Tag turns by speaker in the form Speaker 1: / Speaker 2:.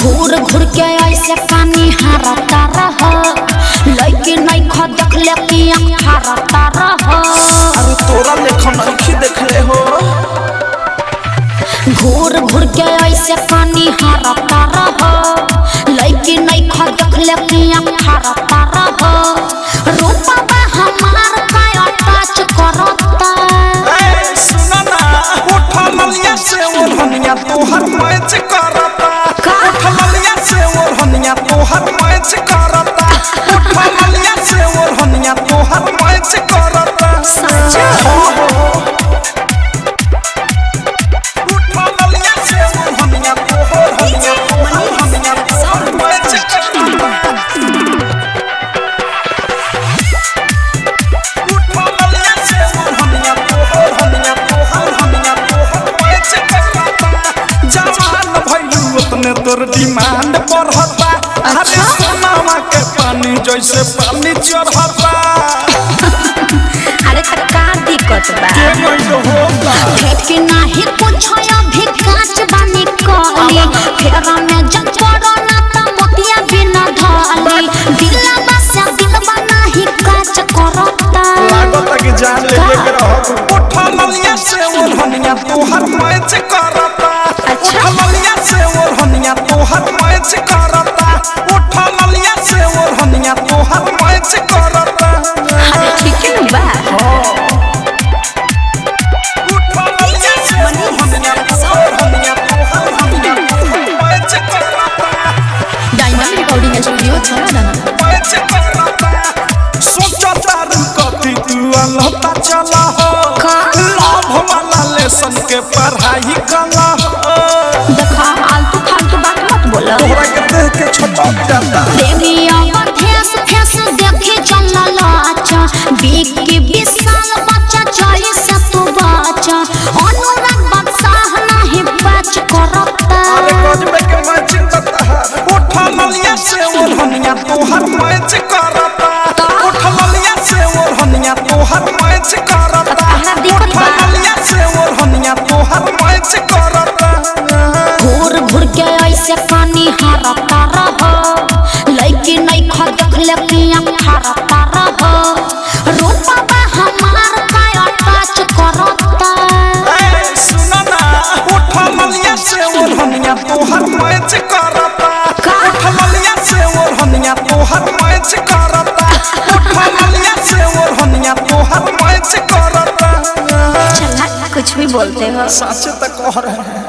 Speaker 1: घूर घूर के ऐसे पानी हारता रह लइके नहीं ख देख ले कि हारता रह
Speaker 2: अरे तोरा लेखन नहीं देखले हो
Speaker 1: घूर घूर के ऐसे पानी हारता रह लइके नहीं ख देख ले कि हारता रह रूपा हमार का टच करता
Speaker 2: ए सुना ना उठा ललिया से ओढ़निया तोहर मैच करता उठा ललिया से ओढ़निया तोहर मैच करता उठा ललिया से ओढ़निया तोहर मैच करता
Speaker 1: सच
Speaker 2: उठा ललिया से ओढ़निया तोहर मैच करता तोर डिमांड बढ़ता अरे सोनावा के पानी जैसे पानी चढ़ता
Speaker 1: अरे त का दिक्कत बा भेट के नाही कुछ अभी काच बानी कहली फेरा में जब पड़ो ना त मोतिया बिना ढाली दिलवा बसा दिलवा नाही काच करता
Speaker 2: लागत कि जान ले के रह उठा ललिया से ओढ़निया तोहर मैच करता उठा ललिया से ओढ़निया तोहर मैच करता उठा ललिया से ओढ़निया तोहर मैच करता
Speaker 1: अरे ठीक है बा
Speaker 2: उठा ललिया से ओढ़निया तोहर मैच करता
Speaker 1: डायमंड रिकॉर्डिंग स्टूडियो छाना
Speaker 2: मैच करता सोचता रुकती तू लता चला हो लाभ वाला लेसन के पढ़ाई कला
Speaker 1: देखा आलतू फालतू बात मत बोला
Speaker 2: तोहरा के देख के छटक जाता
Speaker 1: देविया फेस फेस देखे चलल अच्छा बीक के विशाल बच्चा चले से तू बच्चा अनुराग बादशाह नहीं बच करता
Speaker 2: अरे गजबे के मैं चिंता है उठा ललिया से ओढ़निया तोहर मैच करता उठा ललिया से ओढ़निया तोहर मैच करता उठा ललिया से ओढ़निया तोहर मैच करता
Speaker 1: घूर घूर के ऐसे पानी हारता रह लइके नहीं ख देख ले कि हारता रह रूपा हमार का टच करता
Speaker 2: ए सुना ना उठा ललिया से ओढ़निया तोहर मैच करता उठा ललिया से ओढ़निया तोहर मैच करता उठा ललिया से ओढ़निया तोहर मैच करता
Speaker 1: चला कुछ भी बोलते हो
Speaker 2: सच तो कह रहे हैं।